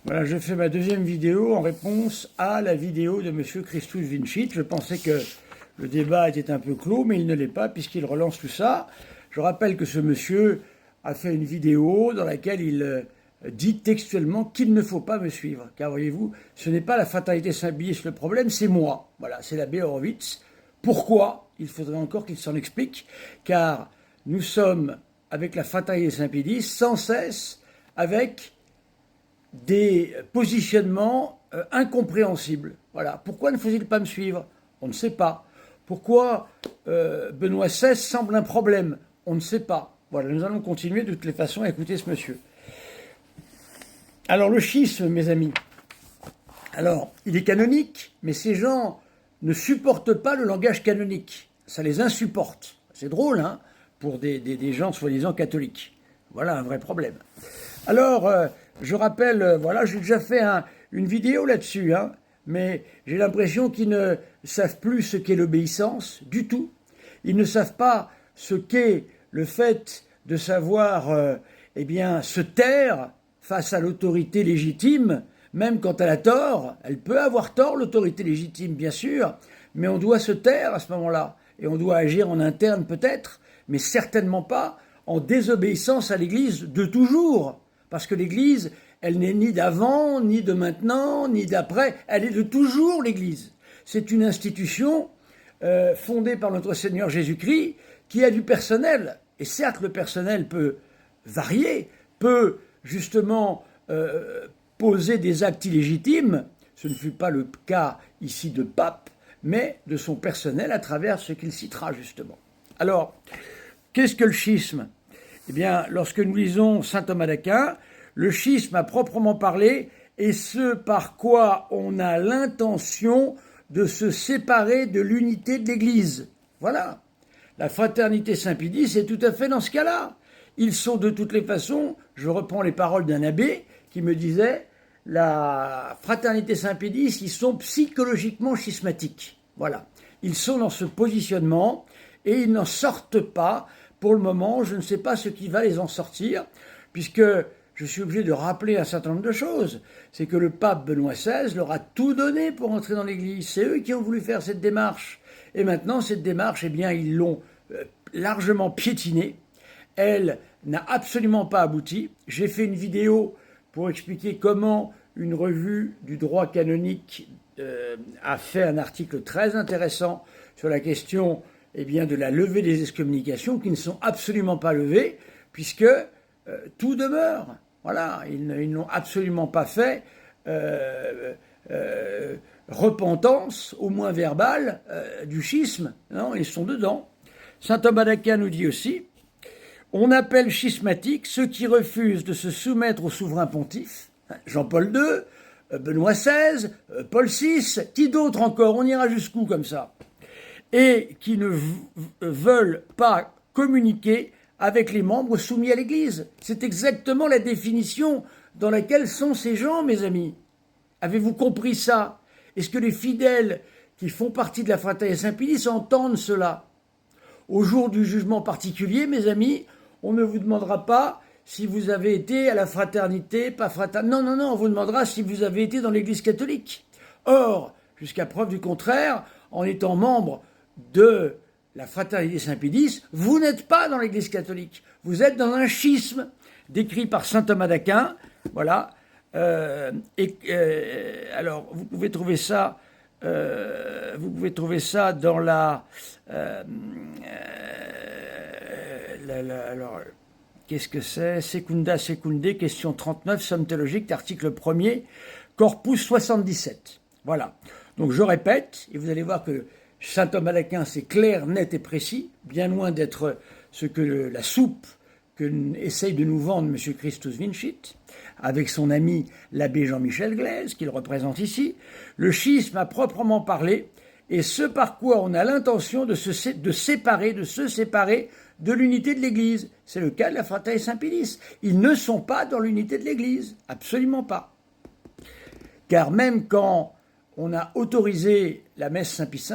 Voilà, je fais ma deuxième vidéo en réponse à la vidéo de M. Christus Vincit. Je pensais que le débat était un peu clos, mais il ne l'est pas puisqu'il relance tout ça. Je rappelle que ce monsieur a fait une vidéo dans laquelle il dit textuellement qu'il ne faut pas me suivre. Car voyez-vous, ce n'est pas la fatalité Saint-Bilis le problème, c'est moi. Voilà, c'est l'abbé Horowitz. Pourquoi? Il faudrait encore qu'il s'en explique, car nous sommes, avec la fatalité Saint-Pédis, sans cesse avec des positionnements incompréhensibles. Voilà. Pourquoi ne faut-il pas me suivre? On ne sait pas. Pourquoi Benoît XVI semble un problème? On ne sait pas. Voilà, nous allons continuer de toutes les façons à écouter ce monsieur. Alors le schisme, mes amis, alors il est canonique, mais ces gens ne supportent pas le langage canonique. Ça les insupporte. C'est drôle, hein, pour des gens soi-disant catholiques. Voilà un vrai problème. Alors, je rappelle, voilà, j'ai déjà fait une vidéo là-dessus, hein, mais j'ai l'impression qu'ils ne savent plus ce qu'est l'obéissance du tout. Ils ne savent pas ce qu'est le fait de savoir, eh bien, se taire face à l'autorité légitime, même quand elle a tort. Elle peut avoir tort, l'autorité légitime, bien sûr, mais on doit se taire à ce moment-là. Et on doit agir en interne peut-être, mais certainement pas en désobéissance à l'Église de toujours. Parce que l'Église, elle n'est ni d'avant, ni de maintenant, ni d'après. Elle est de toujours, l'Église. C'est une institution fondée par notre Seigneur Jésus-Christ qui a du personnel. Et certes, le personnel peut varier, peut justement poser des actes illégitimes. Ce ne fut pas le cas ici de Pape, mais de son personnel à travers ce qu'il citera justement. Alors, qu'est-ce que le schisme? Eh bien, lorsque nous lisons saint Thomas d'Aquin, le schisme à proprement parler est ce par quoi on a l'intention de se séparer de l'unité de l'Église. Voilà. La fraternité Saint-Pédis est tout à fait dans ce cas-là. Ils sont de toutes les façons, je reprends les paroles d'un abbé qui me disait, la fraternité Saint-Pédis, ils sont psychologiquement schismatiques. Voilà. Ils sont dans ce positionnement et ils n'en sortent pas. Pour le moment, je ne sais pas ce qui va les en sortir, puisque je suis obligé de rappeler un certain nombre de choses. C'est que le pape Benoît XVI leur a tout donné pour entrer dans l'Église. C'est eux qui ont voulu faire cette démarche. Et maintenant, cette démarche, eh bien, ils l'ont largement piétinée. Elle n'a absolument pas abouti. J'ai fait une vidéo pour expliquer comment une revue du droit canonique a fait un article très intéressant sur la question eh bien, de la levée des excommunications qui ne sont absolument pas levées, puisque tout demeure. Voilà, ils n'ont absolument pas fait repentance, au moins verbale, du schisme. Non, ils sont dedans. Saint Thomas d'Aquin nous dit aussi, on appelle schismatique ceux qui refusent de se soumettre au souverain pontife, Jean-Paul II, Benoît XVI, Paul VI, qui d'autre encore? On ira jusqu'où comme ça? Et qui ne veulent pas communiquer avec les membres soumis à l'Église. C'est exactement la définition dans laquelle sont ces gens, mes amis. Avez-vous compris ça? Est-ce que les fidèles qui font partie de la fraternité Saint-Pédis entendent cela? Au jour du jugement particulier, mes amis, on ne vous demandera pas si vous avez été à la fraternité, pas fraternité. Non, non, non, on vous demandera si vous avez été dans l'Église catholique. Or, jusqu'à preuve du contraire, en étant membre de la fraternité Saint-Pédis, vous n'êtes pas dans l'Église catholique. Vous êtes dans un schisme décrit par saint Thomas d'Aquin. Voilà. Alors, vous pouvez trouver ça dans alors, qu'est-ce que c'est? Secunda secunde, question 39, somme théologique, article 1er, corpus 77. Voilà. Donc, je répète, et vous allez voir que saint Thomas d'Aquin, c'est clair, net et précis, bien loin d'être ce que la soupe que essaye de nous vendre M. Christus Vincit, avec son ami l'abbé Jean-Michel Glaise, qu'il représente ici. Le schisme à proprement parler est ce par quoi on a l'intention de se séparer de l'unité de l'Église. C'est le cas de la fraternité Saint-Pédis. Ils ne sont pas dans l'unité de l'Église, absolument pas. Car même quand on a autorisé la messe Saint-Pie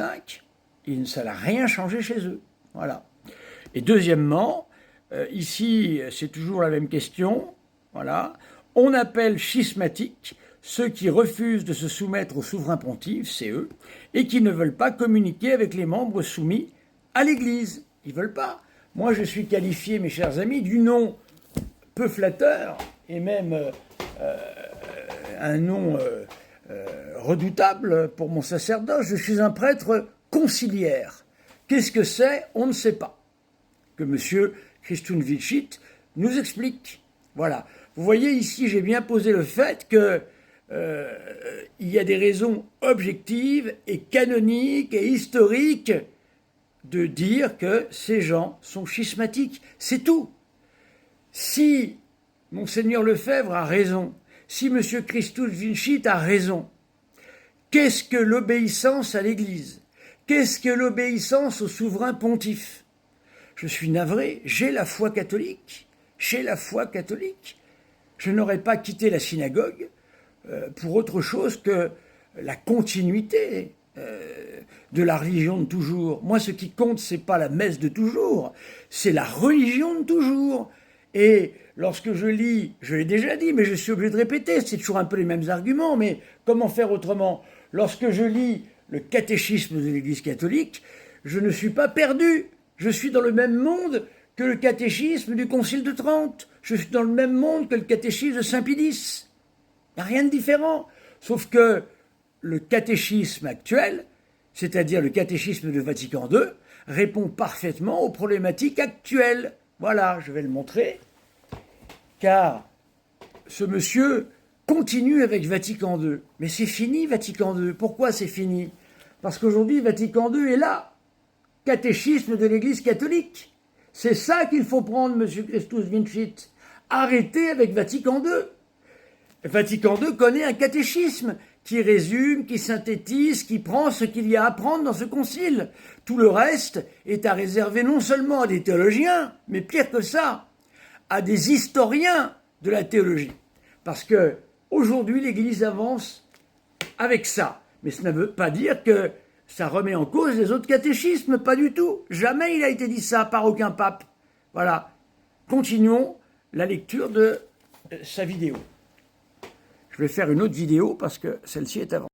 V, ça n'a rien changé chez eux. Voilà. Et deuxièmement, ici, c'est toujours la même question. Voilà. On appelle schismatique ceux qui refusent de se soumettre au souverain pontife, c'est eux, et qui ne veulent pas communiquer avec les membres soumis à l'Église. Ils ne veulent pas. Moi, je suis qualifié, mes chers amis, du nom peu flatteur, et même un nom redoutable pour mon sacerdoce. Je suis un prêtre conciliaire. Qu'est-ce que c'est? On ne sait pas. Que M. Christoun Vilchit nous explique. Voilà. Vous voyez ici, j'ai bien posé le fait que il y a des raisons objectives et canoniques et historiques de dire que ces gens sont schismatiques. C'est tout. Si Monseigneur Lefebvre a raison, si M. Christoun Vilchit a raison, qu'est-ce que l'obéissance à l'Église? Qu'est-ce que l'obéissance au souverain pontife? Je suis navré, j'ai la foi catholique. J'ai la foi catholique. Je n'aurais pas quitté la synagogue pour autre chose que la continuité de la religion de toujours. Moi, ce qui compte, c'est pas la messe de toujours, c'est la religion de toujours. Et lorsque je lis, je l'ai déjà dit, mais je suis obligé de répéter, c'est toujours un peu les mêmes arguments, mais comment faire autrement? Lorsque je lis le catéchisme de l'Église catholique, je ne suis pas perdu. Je suis dans le même monde que le catéchisme du Concile de Trente. Je suis dans le même monde que le catéchisme de Saint-Pie-X. Il n'y a rien de différent. Sauf que le catéchisme actuel, c'est-à-dire le catéchisme de Vatican II, répond parfaitement aux problématiques actuelles. Voilà, je vais le montrer. Car ce monsieur continue avec Vatican II. Mais c'est fini, Vatican II. Pourquoi c'est fini? Parce qu'aujourd'hui, Vatican II est là. Catéchisme de l'Église catholique. C'est ça qu'il faut prendre, M. Christoun Vilchit. Arrêtez avec Vatican II. Vatican II connaît un catéchisme qui résume, qui synthétise, qui prend ce qu'il y a à prendre dans ce concile. Tout le reste est à réserver non seulement à des théologiens, mais pire que ça, à des historiens de la théologie. Parce que aujourd'hui, l'Église avance avec ça. Mais ça ne veut pas dire que ça remet en cause les autres catéchismes, pas du tout. Jamais il a été dit ça par aucun pape. Voilà. Continuons la lecture de sa vidéo. Je vais faire une autre vidéo parce que celle-ci est avancée.